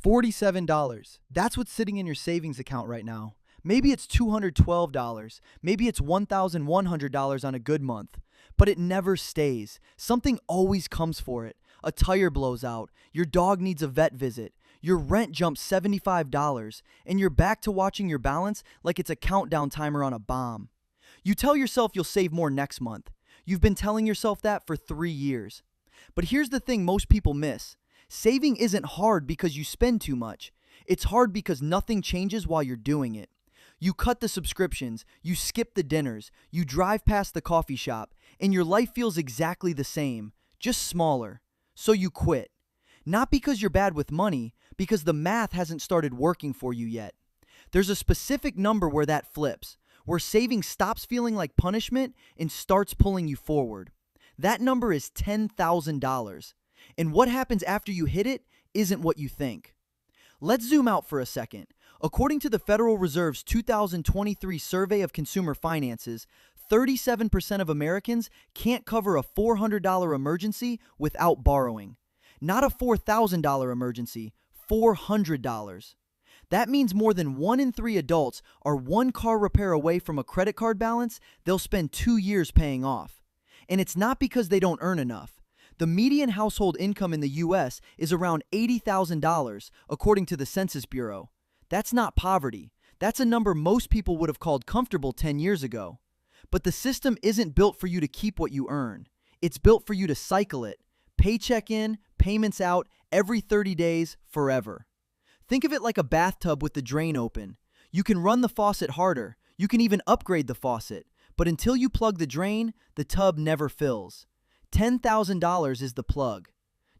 $47. That's what's sitting in your savings account right now. Maybe it's $212. Maybe it's $1,100 on a good month. But it never stays. Something always comes for it. A tire blows out. Your dog needs a vet visit. Your rent jumps $75. And you're back to watching your balance like it's a countdown timer on a bomb. You tell yourself you'll save more next month. You've been telling yourself that for 3 years. But here's the thing most people miss. Saving isn't hard because you spend too much. It's hard because nothing changes while you're doing it. You cut the subscriptions, you skip the dinners, you drive past the coffee shop, and your life feels exactly the same, just smaller. So you quit. Not because you're bad with money, because the math hasn't started working for you yet. There's a specific number where that flips, where saving stops feeling like punishment and starts pulling you forward. That number is $10,000. And what happens after you hit it isn't what you think. Let's zoom out for a second. According to the Federal Reserve's 2023 survey of consumer finances, 37% of Americans can't cover a $400 emergency without borrowing. Not a $4,000 emergency, $400. That means more than 1 in 3 adults are one car repair away from a credit card balance they'll spend 2 years paying off. And it's not because they don't earn enough. The median household income in the U.S. is around $80,000, according to the Census Bureau. That's not poverty. That's a number most people would have called comfortable 10 years ago. But the system isn't built for you to keep what you earn. It's built for you to cycle it. Paycheck in, payments out, every 30 days, forever. Think of it like a bathtub with the drain open. You can run the faucet harder. You can even upgrade the faucet. But until you plug the drain, the tub never fills. $10,000 is the plug.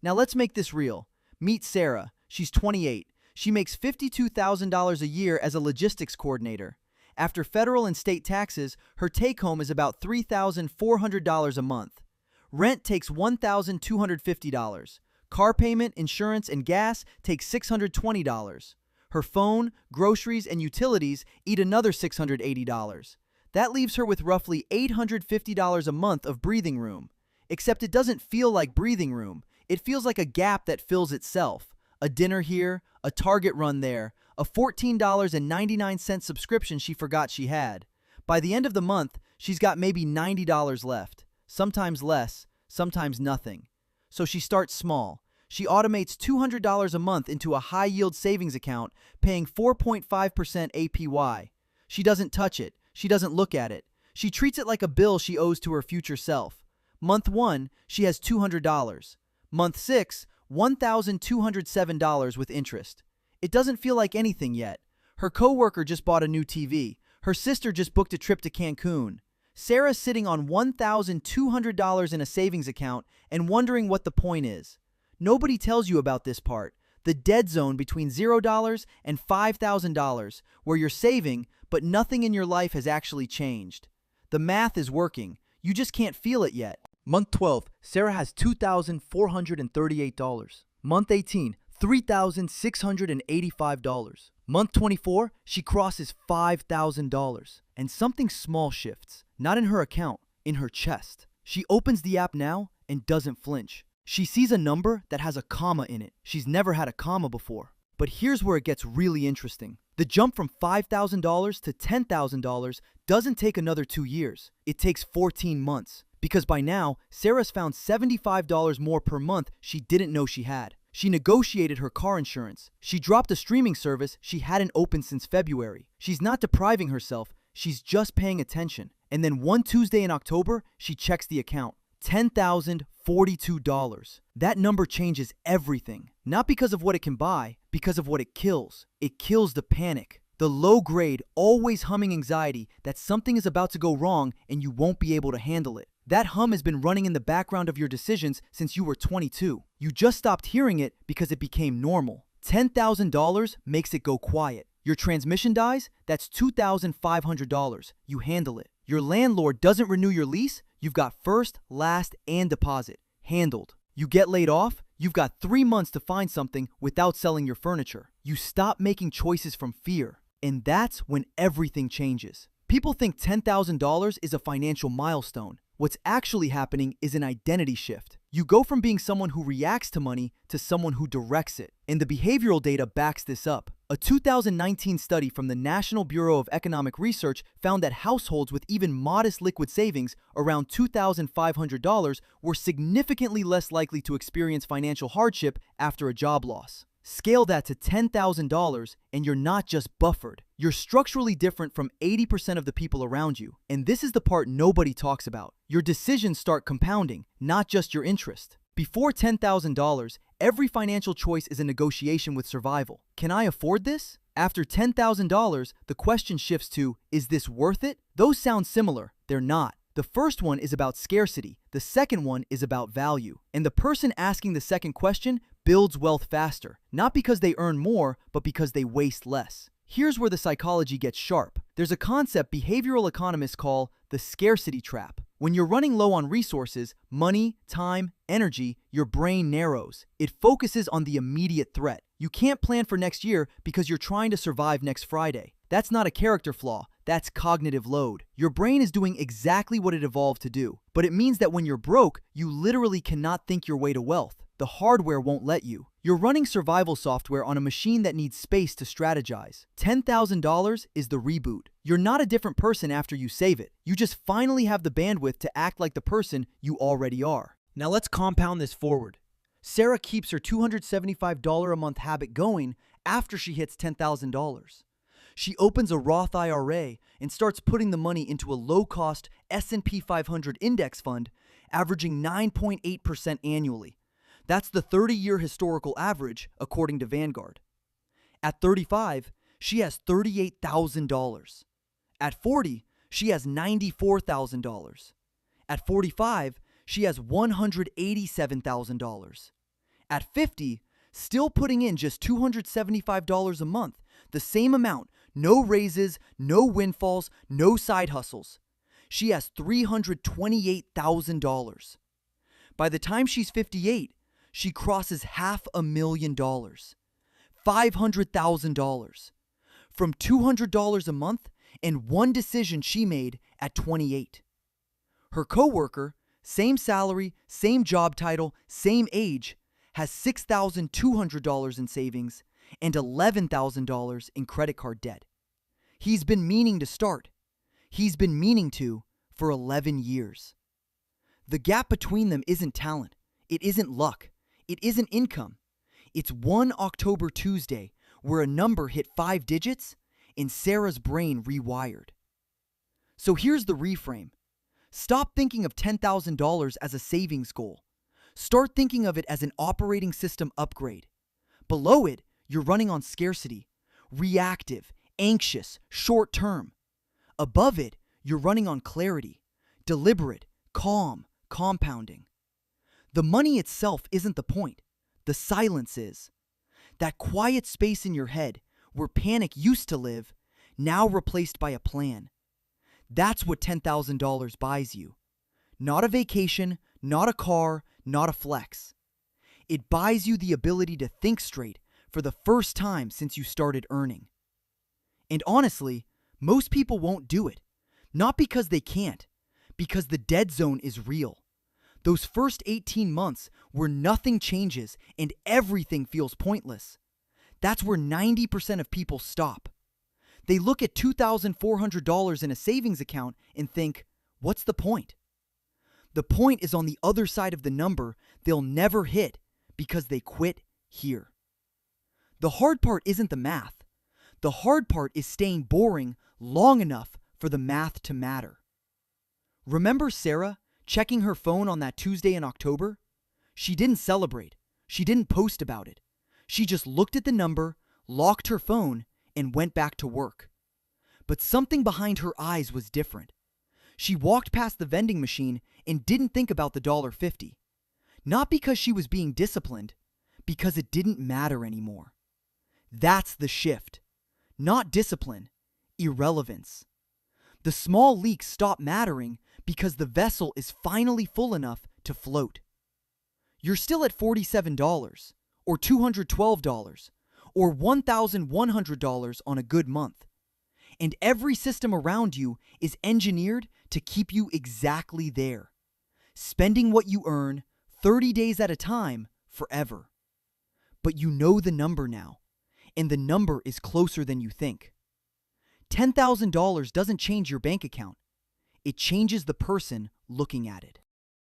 Now let's make this real. Meet Sarah. She's 28. She makes $52,000 a year as a logistics coordinator. After federal and state taxes, her take-home is about $3,400 a month. Rent takes $1,250. Car payment, insurance, and gas take $620. Her phone, groceries, and utilities eat another $680. That leaves her with roughly $850 a month of breathing room. Except it doesn't feel like breathing room. It feels like a gap that fills itself. A dinner here, a Target run there, a $14.99 subscription she forgot she had. By the end of the month, she's got maybe $90 left. Sometimes less, sometimes nothing. So she starts small. She automates $200 a month into a high-yield savings account, paying 4.5% APY. She doesn't touch it. She doesn't look at it. She treats it like a bill she owes to her future self. Month 1, she has $200. Month 6, $1,207 with interest. It doesn't feel like anything yet. Her coworker just bought a new TV. Her sister just booked a trip to Cancun. Sarah's sitting on $1,200 in a savings account and wondering what the point is. Nobody tells you about this part, the dead zone between $0 and $5,000, where you're saving, but nothing in your life has actually changed. The math is working. You just can't feel it yet. Month 12, Sarah has $2,438. Month 18, $3,685. Month 24, she crosses $5,000. And something small shifts, not in her account, in her chest. She opens the app now and doesn't flinch. She sees a number that has a comma in it. She's never had a comma before. But here's where it gets really interesting. The jump from $5,000 to $10,000 doesn't take another 2 years. It takes 14 months. Because by now, Sarah's found $75 more per month she didn't know she had. She negotiated her car insurance. She dropped a streaming service she hadn't opened since February. She's not depriving herself, she's just paying attention. And then one Tuesday in October, she checks the account. $10,042. That number changes everything. Not because of what it can buy, because of what it kills. It kills the panic. The low-grade, always humming anxiety that something is about to go wrong and you won't be able to handle it. That hum has been running in the background of your decisions since you were 22. You just stopped hearing it because it became normal. $10,000 makes it go quiet. Your transmission dies? That's $2,500. You handle it. Your landlord doesn't renew your lease? You've got first, last, and deposit. Handled. You get laid off? You've got 3 months to find something without selling your furniture. You stop making choices from fear. And that's when everything changes. People think $10,000 is a financial milestone. What's actually happening is an identity shift. You go from being someone who reacts to money to someone who directs it. And the behavioral data backs this up. A 2019 study from the National Bureau of Economic Research found that households with even modest liquid savings, around $2,500, were significantly less likely to experience financial hardship after a job loss. Scale that to $10,000 and you're not just buffered. You're structurally different from 80% of the people around you. And this is the part nobody talks about. Your decisions start compounding, not just your interest. Before $10,000, every financial choice is a negotiation with survival. Can I afford this? After $10,000, the question shifts to, is this worth it? Those sound similar. They're not. The first one is about scarcity. The second one is about value. And the person asking the second question builds wealth faster, not because they earn more, but because they waste less. Here's where the psychology gets sharp. There's a concept behavioral economists call the scarcity trap. When you're running low on resources, money, time, energy, your brain narrows. It focuses on the immediate threat. You can't plan for next year because you're trying to survive next Friday. That's not a character flaw. That's cognitive load. Your brain is doing exactly what it evolved to do. But it means that when you're broke, you literally cannot think your way to wealth. The hardware won't let you. You're running survival software on a machine that needs space to strategize. $10,000 is the reboot. You're not a different person after you save it. You just finally have the bandwidth to act like the person you already are. Now let's compound this forward. Sarah keeps her $275 a month habit going after she hits $10,000. She opens a Roth IRA and starts putting the money into a low-cost S&P 500 index fund, averaging 9.8% annually. That's the 30-year historical average, according to Vanguard. At 35, she has $38,000. At 40, she has $94,000. At 45, she has $187,000. At 50, still putting in just $275 a month, the same amount, no raises, no windfalls, no side hustles. She has $328,000. By the time she's 58, she crosses $500,000, $500,000, from $200 a month and one decision she made at 28. Her coworker, same salary, same job title, same age, has $6,200 in savings and $11,000 in credit card debt. He's been meaning to start. He's been meaning to for 11 years. The gap between them isn't talent. It isn't luck. It isn't income. It's one October Tuesday where a number hit 5 digits and Sarah's brain rewired. So here's the reframe. Stop thinking of $10,000 as a savings goal. Start thinking of it as an operating system upgrade. Below it, you're running on scarcity, reactive, anxious, short term. Above it, you're running on clarity, deliberate, calm, compounding. The money itself isn't the point. The silence is. That quiet space in your head where panic used to live, now replaced by a plan. That's what $10,000 buys you. Not a vacation, not a car, not a flex. It buys you the ability to think straight for the first time since you started earning. And honestly, most people won't do it. Not because they can't, because the dead zone is real. Those first 18 months where nothing changes and everything feels pointless. That's where 90% of people stop. They look at $2,400 in a savings account and think, what's the point? The point is on the other side of the number they'll never hit because they quit here. The hard part isn't the math. The hard part is staying boring long enough for the math to matter. Remember Sarah checking her phone on that Tuesday in October? She didn't celebrate. She didn't post about it. She just looked at the number, locked her phone, and went back to work. But something behind her eyes was different. She walked past the vending machine and didn't think about the $1.50. Not because she was being disciplined, because it didn't matter anymore. That's the shift. Not discipline, irrelevance. The small leaks stop mattering because the vessel is finally full enough to float. You're still at $47, or $212, or $1,100 on a good month. And every system around you is engineered to keep you exactly there. Spending what you earn, 30 days at a time, forever. But you know the number now, and the number is closer than you think. $10,000 doesn't change your bank account. It changes the person looking at it.